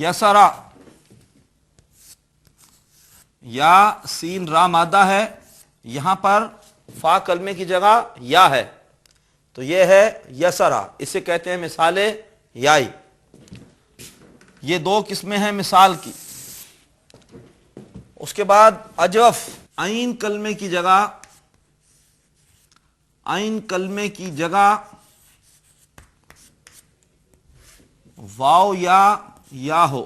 یسرا یا سین را مادہ ہے، یہاں پر فا کلمے کی جگہ یا ہے، تو یہ ہے یسرا، اسے کہتے ہیں مثال یائی۔ یہ دو قسمیں ہیں مثال کی۔ اس کے بعد اجوف، عین کلمے کی جگہ، عین کلمے کی جگہ واو یا ہو۔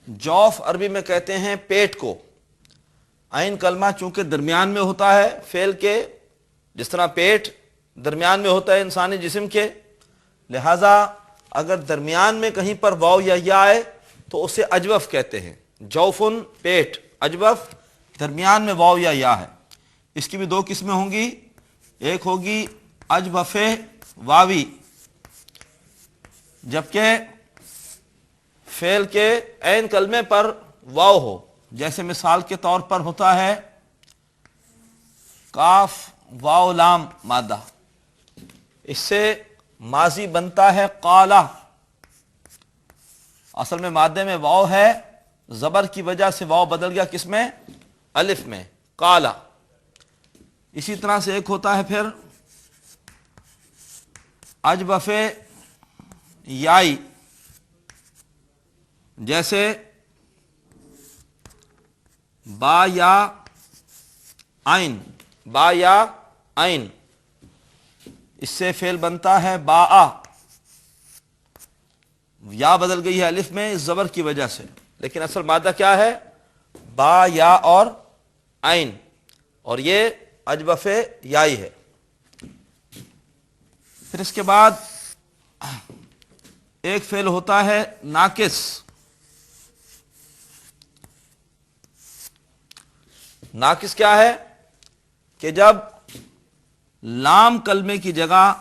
جوف عربی میں کہتے ہیں پیٹ کو۔ عین کلمہ چونکہ درمیان میں ہوتا ہے فعل کے، جس طرح پیٹ درمیان میں ہوتا ہے انسانی جسم کے، لہذا اگر درمیان میں کہیں پر واو یا آئے تو اسے اجوف کہتے ہیں۔ جوفن پیٹ، اجوف درمیان میں واو یا ہے۔ اس کی بھی دو قسمیں ہوں گی، ایک ہوگی اجوف واوی، جبکہ فعل کے عین کلمے پر واو ہو، جیسے مثال کے طور پر ہوتا ہے کاف واو لام مادہ، اس سے ماضی بنتا ہے قالا، اصل میں مادے میں واو ہے، زبر کی وجہ سے واو بدل گیا کس میں؟ الف میں، قالا۔ اسی طرح سے ایک ہوتا ہے پھر اجوف یائی، جیسے با یا عین، با یا عین، اس سے فعل بنتا ہے باآ، یا بدل گئی ہے الف میں اس زبر کی وجہ سے، لیکن اصل مادہ کیا ہے؟ با یا اور عین، اور یہ اجوف یائی ہے۔ پھر اس کے بعد ایک فعل ہوتا ہے ناقص۔ ناقص کیا ہے؟ کہ جب لام کلمے کی جگہ،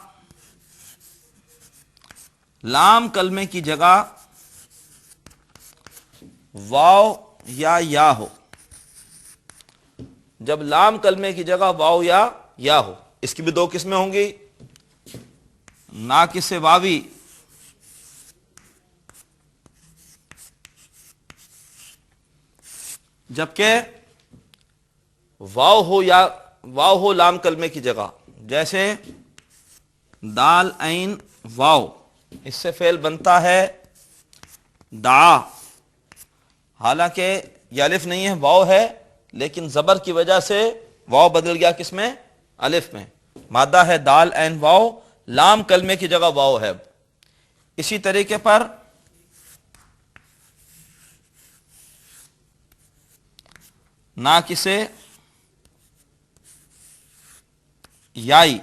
لام کلمے کی جگہ واو یا ہو، جب لام کلمے کی جگہ واو یا ہو، اس کی بھی دو قسمیں ہوں گی، ناقص واوی جبکہ واو ہو لام کلمے کی جگہ، جیسے دال عین واو، اس سے فعل بنتا ہے دعا، حالانکہ یہ الف نہیں ہے واو ہے، لیکن زبر کی وجہ سے واو بدل گیا کس میں؟ الف میں، مادہ ہے دال عین واو، لام کلمے کی جگہ واو ہے۔ اسی طریقے پر ناقص یائی،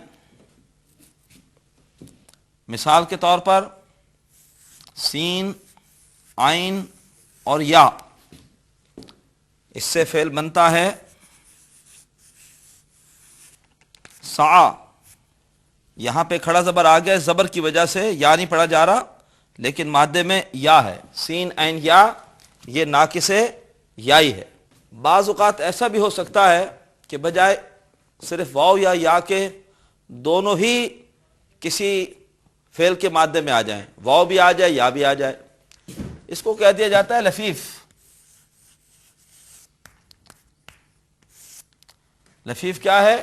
مثال کے طور پر سین عین اور یا، اس سے فعل بنتا ہے سعا، یہاں پہ کھڑا زبر آ گیا، زبر کی وجہ سے یا نہیں پڑھا جا رہا، لیکن مادے میں یا ہے، سین عین یا، یہ ناقص یائی ہے۔ بعض اوقات ایسا بھی ہو سکتا ہے کہ بجائے صرف واو یا کے دونوں ہی کسی فعل کے مادے میں آ جائیں، واو بھی آ جائے یا بھی آ جائے، اس کو کہہ دیا جاتا ہے لفیف۔ لفیف کیا ہے؟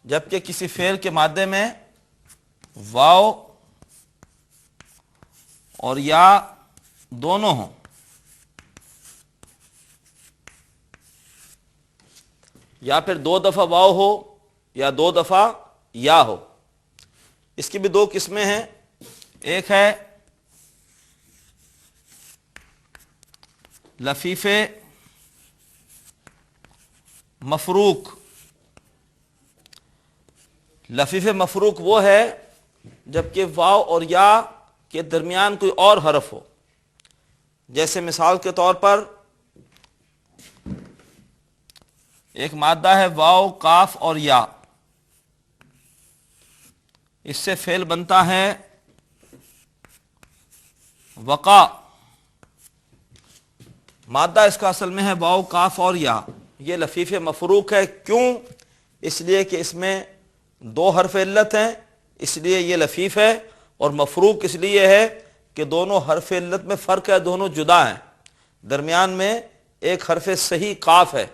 جبکہ کسی فعل کے مادے میں واو اور یا دونوں ہوں، یا پھر دو دفعہ واو ہو یا دو دفعہ یا ہو۔ اس کی بھی دو قسمیں ہیں، ایک ہے لفیف مفروق۔ لفیف مفروق وہ ہے جبکہ واو اور یا کے درمیان کوئی اور حرف ہو، جیسے مثال کے طور پر ایک مادہ ہے واو کاف اور یا، اس سے فعل بنتا ہے وقع، مادہ اس کا اصل میں ہے واو کاف اور یا، یہ لفیف مفروق ہے۔ کیوں؟ اس لیے کہ اس میں دو حرف علت ہیں، اس لیے یہ لفیف ہے، اور مفروق اس لیے ہے کہ دونوں حرف علت میں فرق ہے، دونوں جدا ہیں، درمیان میں ایک حرف صحیح قاف ہے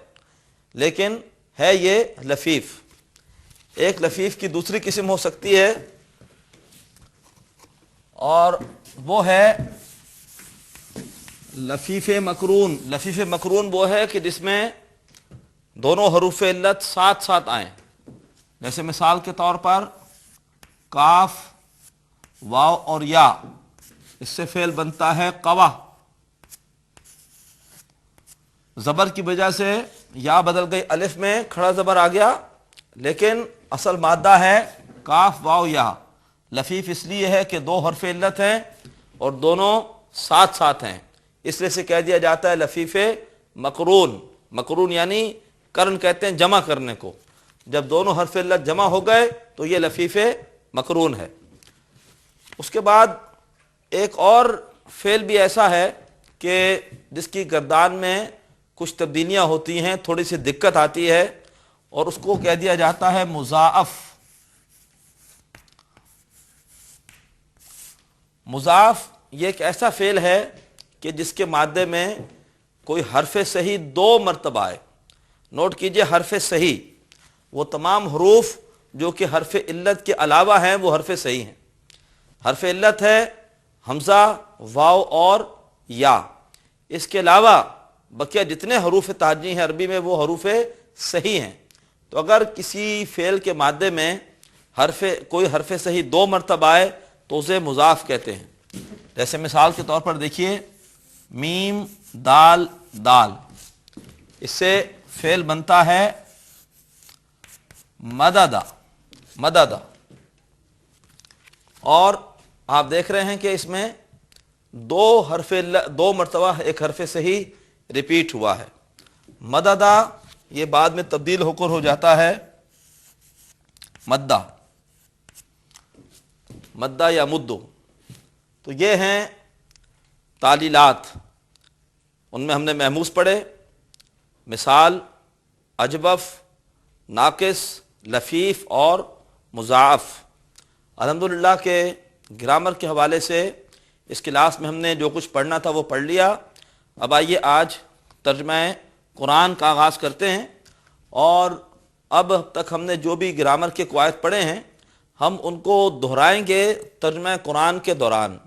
لیکن ہے یہ لفیف۔ ایک لفیف کی دوسری قسم ہو سکتی ہے اور وہ ہے لفیف مقرون۔ لفیف مقرون وہ ہے کہ جس میں دونوں حروف علت ساتھ ساتھ آئیں، جیسے مثال کے طور پر کاف، واو اور یا، اس سے فعل بنتا ہے قوا، زبر کی وجہ سے یا بدل گئی الف میں کھڑا زبر آ گیا لیکن اصل مادہ ہے کاف واو یا۔ لفیف اس لیے ہے کہ دو حرف علت ہیں اور دونوں ساتھ ساتھ ہیں، اس لیے سے کہہ دیا جاتا ہے لفیف مقرون۔ مقرون یعنی کرن کہتے ہیں جمع کرنے کو، جب دونوں حرف علت جمع ہو گئے تو یہ لفیف مقرون ہے۔ اس کے بعد ایک اور فعل بھی ایسا ہے کہ جس کی گردان میں کچھ تبدیلیاں ہوتی ہیں، تھوڑی سی دقت آتی ہے اور اس کو کہہ دیا جاتا ہے مضاعف۔ مضاعف یہ ایک ایسا فعل ہے کہ جس کے مادے میں کوئی حرف صحیح دو مرتبہ آئے۔ نوٹ کیجئے، حرف صحیح وہ تمام حروف جو کہ حرف علت کے علاوہ ہیں وہ حرف صحیح ہیں۔ حرف علت ہے حمزہ، واو اور یا، اس کے علاوہ بقیہ جتنے حروف تہجی ہیں عربی میں وہ حروف صحیح ہیں۔ تو اگر کسی فعل کے مادے میں کوئی حرف صحیح دو مرتبہ آئے تو اسے مضاعف کہتے ہیں۔ جیسے مثال کے طور پر دیکھیے میم دال دال، اس سے فعل بنتا ہے مددا مددا، اور آپ دیکھ رہے ہیں کہ اس میں دو مرتبہ ایک حرف صحیح ریپیٹ ہوا ہے۔ مددا یہ بعد میں تبدیل ہو کر ہو جاتا ہے مدہ، مدہ یا مدو۔ تو یہ ہیں تعلیلات، ان میں ہم نے محموز پڑھے، مثال اجوف، ناقص، لفیف اور مضاعف۔ الحمدللہ کہ گرامر کے حوالے سے اس کلاس میں ہم نے جو کچھ پڑھنا تھا وہ پڑھ لیا۔ اب آئیے آج ترجمہ قرآن کا آغاز کرتے ہیں، اور اب تک ہم نے جو بھی گرامر کے قواعد پڑھے ہیں ہم ان کو دہرائیں گے ترجمہ قرآن کے دوران،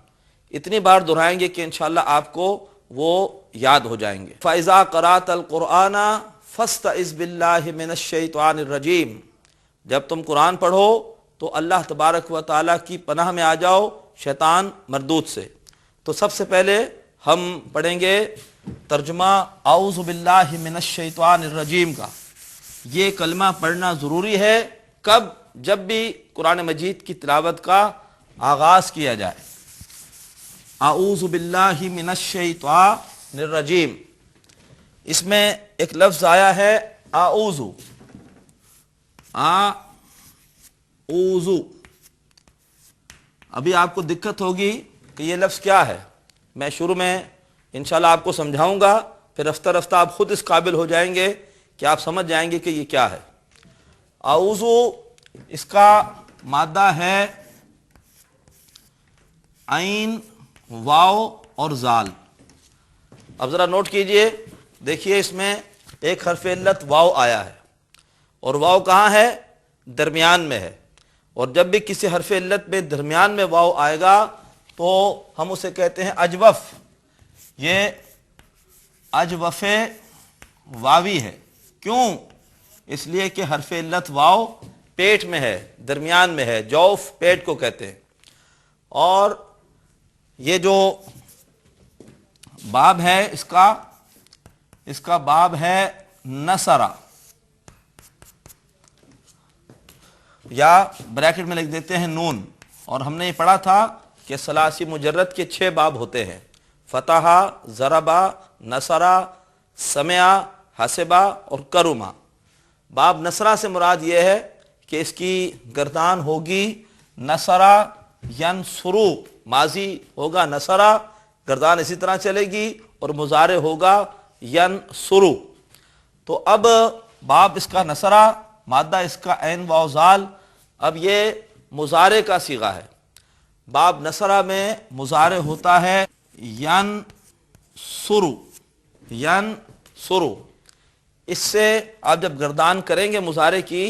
اتنی بار دہرائیں گے کہ انشاءاللہ آپ کو وہ یاد ہو جائیں گے۔ فَإِذَا قَرَأْتَ الْقُرْآنَ فَاسْتَعِذْ بِاللَّهِ مِنَ الشَّيْطَانِ الرَّجِيمِ، جب تم قرآن پڑھو تو اللہ تبارک و تعالیٰ کی پناہ میں آ جاؤ شیطان مردود سے۔ تو سب سے پہلے ہم پڑھیں گے ترجمہ اعوذ باللہ من الشیطان الرجیم کا۔ یہ کلمہ پڑھنا ضروری ہے کب؟ جب بھی قرآن مجید کی تلاوت کا آغاز کیا جائے۔ اعوذ باللہ من الشیطان الرجیم، اس میں ایک لفظ آیا ہے اعوذ، اعوذ۔ ابھی آپ کو دقت ہوگی کہ یہ لفظ کیا ہے، میں شروع میں انشاءاللہ آپ کو سمجھاؤں گا، پھر رفتہ رفتہ آپ خود اس قابل ہو جائیں گے کہ آپ سمجھ جائیں گے کہ یہ کیا ہے۔ اعوذ اس کا مادہ ہے عین، واو اور زال۔ اب ذرا نوٹ کیجئے، دیکھیے اس میں ایک حرف علت واو آیا ہے، اور واو کہاں ہے؟ درمیان میں ہے، اور جب بھی کسی حرف علت میں درمیان میں واو آئے گا تو ہم اسے کہتے ہیں اجوف۔ یہ اجوف واوی ہے، کیوں؟ اس لیے کہ حرف علت واو پیٹ میں ہے، درمیان میں ہے، جوف پیٹ کو کہتے ہیں۔ اور یہ جو باب ہے اس کا باب ہے نصرہ، یا بریکٹ میں لکھ دیتے ہیں نون۔ اور ہم نے یہ پڑھا تھا کہ ثلاثی مجرد کے 6 باب ہوتے ہیں، فتح، ضربہ، نصرہ، سمعہ، حسبہ اور کرما۔ باب نصرہ سے مراد یہ ہے کہ اس کی گردان ہوگی نصرہ ینصرو، ماضی ہوگا نصرہ، گردان اسی طرح چلے گی، اور مضارع ہوگا ینصرو۔ تو اب باب اس کا نصرہ، مادہ اس کا عین واو زال۔ اب یہ مضارع کا صیغہ ہے، باب نصرہ میں مضارع ہوتا ہے ینصرو، ینصرو۔ اس سے آپ جب گردان کریں گے مضارع کی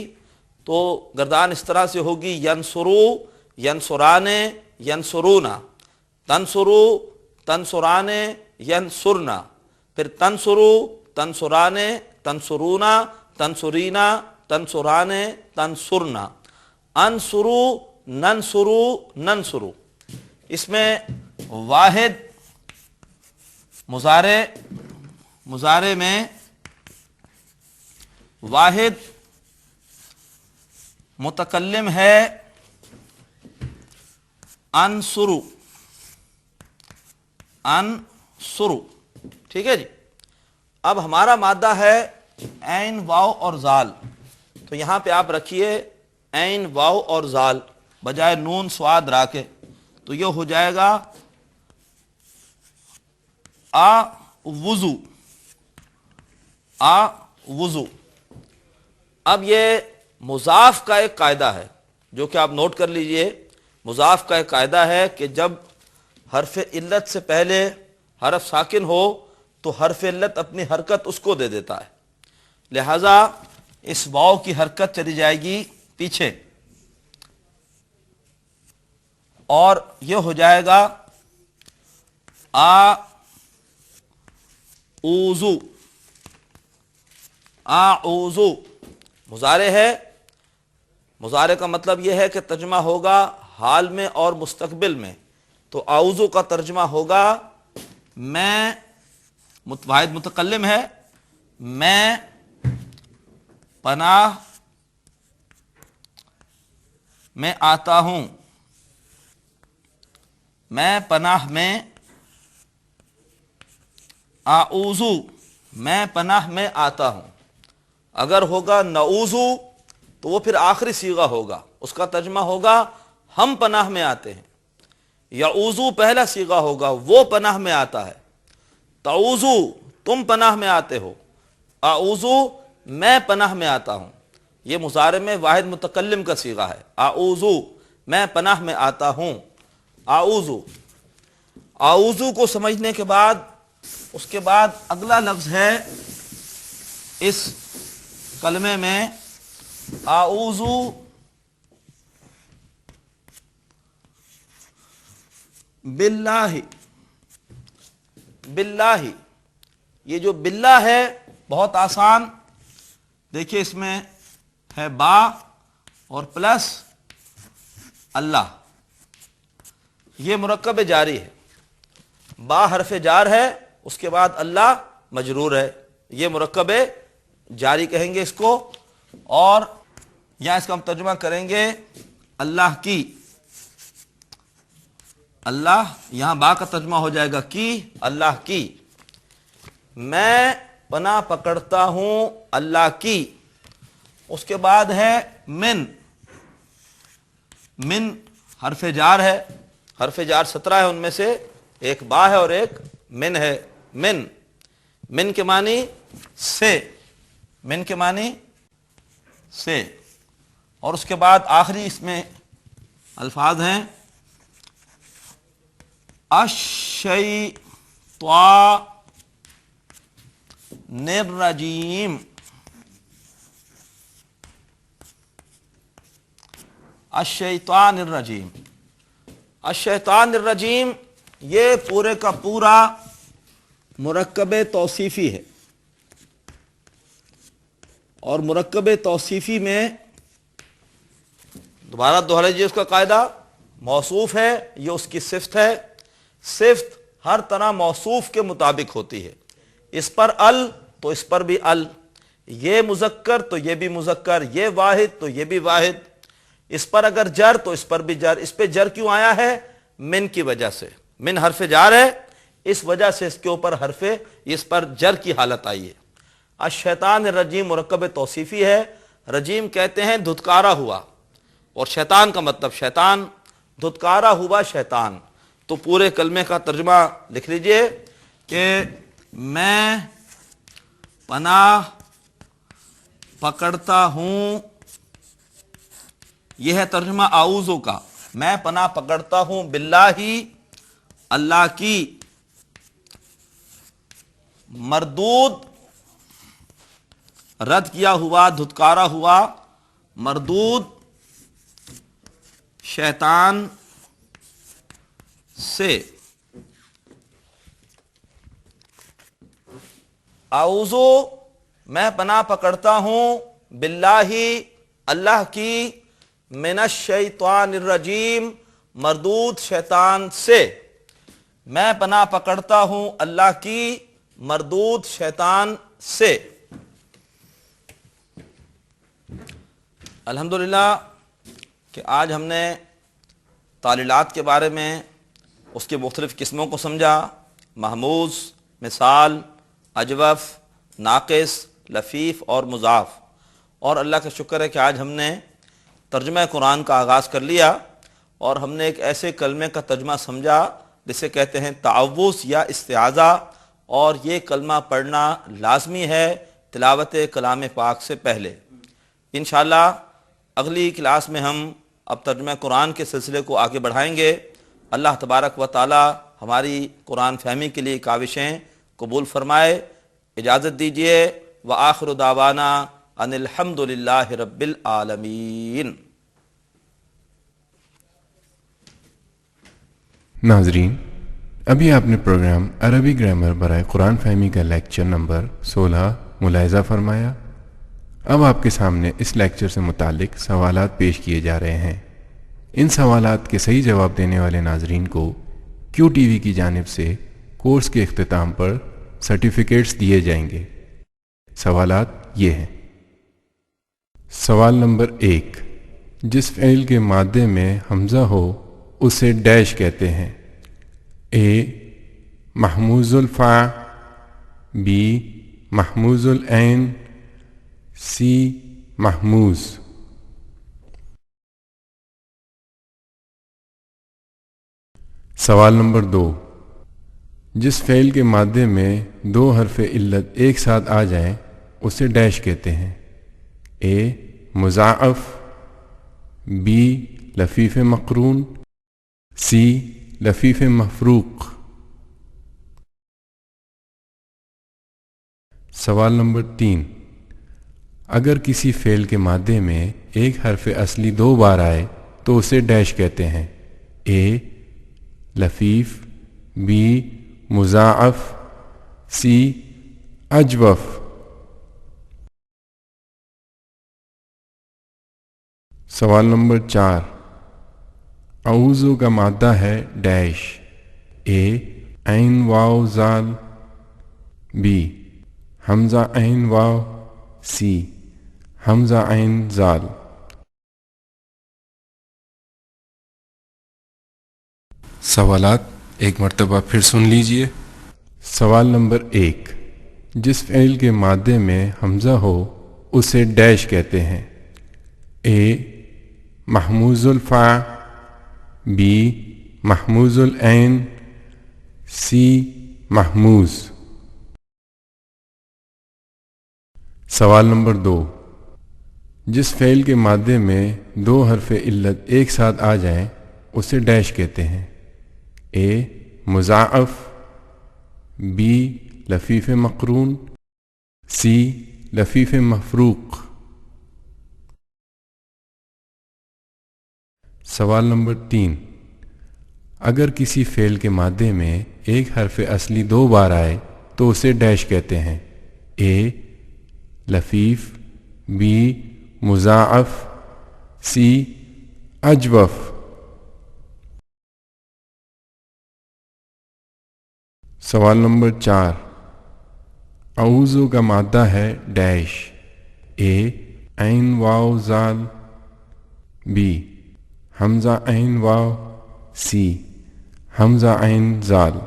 تو گردان اس طرح سے ہوگی ینصرو، ینصرانے، ینصرونا، تنصرو، تنصرانے، ینصرنا، پھر تنصرو، تنصرانے، تنصرونا، تنصرینا، تنصرانے، تنصرنا، انصرو، ننصرو، ننصرو۔ اس میں واحد مضارع میں واحد متکلم ہے انصرو، انصرو، ٹھیک ہے جی۔ اب ہمارا مادہ ہے عین، واو اور زال، تو یہاں پہ آپ رکھیے عین، واو اور زال بجائے نون سواد را کے، تو یہ ہو جائے گا آ وضو، آ وضو۔ اب یہ مضاف کا ایک قاعدہ ہے جو کہ آپ نوٹ کر لیجئے۔ مضاف کا ایک قاعدہ ہے کہ جب حرف علت سے پہلے حرف ساکن ہو تو حرف علت اپنی حرکت اس کو دے دیتا ہے، لہذا اس واو کی حرکت چلی جائے گی پیچھے اور یہ ہو جائے گا آ اوزو، اعوذو۔ مضارع ہے، مضارع کا مطلب یہ ہے کہ ترجمہ ہوگا حال میں اور مستقبل میں، تو اعوذو کا ترجمہ ہوگا میں، واحد متکلم ہے، میں پناہ میں آتا ہوں، میں پناہ میں، اعوذو میں پناہ میں آتا ہوں۔ اگر ہوگا نعوذو تو وہ پھر آخری صیغہ ہوگا، اس کا ترجمہ ہوگا ہم پناہ میں آتے ہیں۔ یعوذو پہلا صیغہ ہوگا، وہ پناہ میں آتا ہے۔ تعوذو تم پناہ میں آتے ہو، اعوذو میں پناہ میں آتا ہوں۔ یہ مضارع میں واحد متکلم کا صیغہ ہے، اعوذو میں پناہ میں آتا ہوں، اعوذو۔ اعوذو کو سمجھنے کے بعد اس کے بعد اگلا لفظ ہے اس کلمے میں اعوذو باللہ، باللہ۔ یہ جو باللہ ہے بہت آسان، دیکھیے اس میں ہے با اور پلس اللہ، یہ مرکب جاری ہے، با حرف جار ہے، اس کے بعد اللہ مجرور ہے، یہ مرکب جاری کہیں گے اس کو، اور یہاں اس کا ہم ترجمہ کریں گے اللہ کی، اللہ، یہاں با کا ترجمہ ہو جائے گا کی، اللہ کی۔ میں پناہ پکڑتا ہوں اللہ کی، اس کے بعد ہے من، من حرف جار ہے، حرف جار 17 ہے، ان میں سے ایک با ہے اور ایک من ہے، من، من کے معنی سے، من کے معنی سے، اور اس کے بعد آخری اس میں الفاظ ہیں الشیطان الرجیم، الشیطان الرجیم، الشیطان الرجیم۔ یہ پورے کا پورا مرکب توصیفی ہے، اور مرکب توصیفی میں دوبارہ دوہرا لیجیے اس کا قاعدہ، موصوف ہے یہ اس کی صفت ہے، صفت ہر طرح موصوف کے مطابق ہوتی ہے، اس پر ال تو اس پر بھی ال، یہ مذکر تو یہ بھی مذکر، یہ واحد تو یہ بھی واحد، اس پر اگر جر تو اس پر بھی جر۔ اس پہ جر کیوں آیا ہے؟ من کی وجہ سے، من حرف جار ہے، اس وجہ سے اس کے اوپر حرف، اس پر جر کی حالت آئی ہے۔ الشیطان الرجیم مرکب توصیفی ہے، رجیم کہتے ہیں دھتکارا ہوا، اور شیطان کا مطلب شیطان، دھتکارا ہوا شیطان۔ تو پورے کلمے کا ترجمہ لکھ لیجئے کہ میں پناہ پکڑتا ہوں، یہ ہے ترجمہ اعوذ کا، میں پناہ پکڑتا ہوں باللہ اللہ کی مردود رد کیا ہوا دھتکارا ہوا مردود شیطان سے اعوذ میں پناہ پکڑتا ہوں باللہ اللہ کی من الشیطان الرجیم مردود شیطان سے میں پناہ پکڑتا ہوں اللہ کی مردود شیطان سے الحمدللہ کہ آج ہم نے تعلیلات کے بارے میں اس کے مختلف قسموں کو سمجھا محموز مثال اجوف ناقص لفیف اور مضاف اور اللہ کا شکر ہے کہ آج ہم نے ترجمہ قرآن کا آغاز کر لیا اور ہم نے ایک ایسے کلمے کا ترجمہ سمجھا جسے کہتے ہیں تعوذ یا استعاذہ اور یہ کلمہ پڑھنا لازمی ہے تلاوت کلام پاک سے پہلے انشاءاللہ اگلی کلاس میں ہم اب ترجمہ قرآن کے سلسلے کو آگے بڑھائیں گے اللہ تبارک و تعالی ہماری قرآن فہمی کے لیے کاوشیں قبول فرمائے اجازت دیجیے وآخر دعوانا ان الحمد للہ رب العالمین ناظرین ابھی آپ نے پروگرام عربی گرامر برائے قرآن فہمی کا لیکچر نمبر 16 ملاحظہ فرمایا۔ اب آپ کے سامنے اس لیکچر سے متعلق سوالات پیش کیے جا رہے ہیں۔ ان سوالات کے صحیح جواب دینے والے ناظرین کو کیو ٹی وی کی جانب سے کورس کے اختتام پر سرٹیفکیٹس دیے جائیں گے۔ سوالات یہ ہیں۔ سوال نمبر 1، جس فعل کے مادے میں حمزہ ہو اسے ڈیش کہتے ہیں؟ اے محموز الفا، بی محموز العین، سی محموز۔ سوال نمبر 2، جس فعل کے مادے میں 2 حرف علت ایک ساتھ آ جائیں اسے ڈیش کہتے ہیں؟ اے مضاعف، بی لفیف مقرون، سی لفیف مفروق۔ سوال نمبر 3، اگر کسی فعل کے مادے میں ایک حرف اصلی 2 بار آئے تو اسے ڈیش کہتے ہیں؟ اے لفیف، بی مضاعف، سی اجوف۔ سوال نمبر 4، اعوذ کا مادہ ہے ڈیش؟ اے عین واو زال، بی حمزہ عین واو، سی حمزہ عین زال۔ سوالات ایک مرتبہ پھر سن لیجئے۔ سوال نمبر 1، جس فعل کے مادے میں حمزہ ہو اسے ڈیش کہتے ہیں؟ اے محموز الفا، بی محموز العین، سی محموز۔ سوال نمبر 2، جس فعل کے مادے میں 2 حرف علت ایک ساتھ آ جائیں اسے ڈیش کہتے ہیں؟ اے مضاعف، بی لفیف مقرون، سی لفیف مفروق۔ سوال نمبر 3، اگر کسی فعل کے مادے میں ایک حرف اصلی 2 بار آئے تو اسے ڈیش کہتے ہیں؟ اے لفیف، بی مضاعف، سی اجوف۔ سوال نمبر 4، اعوذ کا مادہ ہے ڈیش؟ اے عین واو زال، بی حمزہ عین واو، سی حمزہ عین زال۔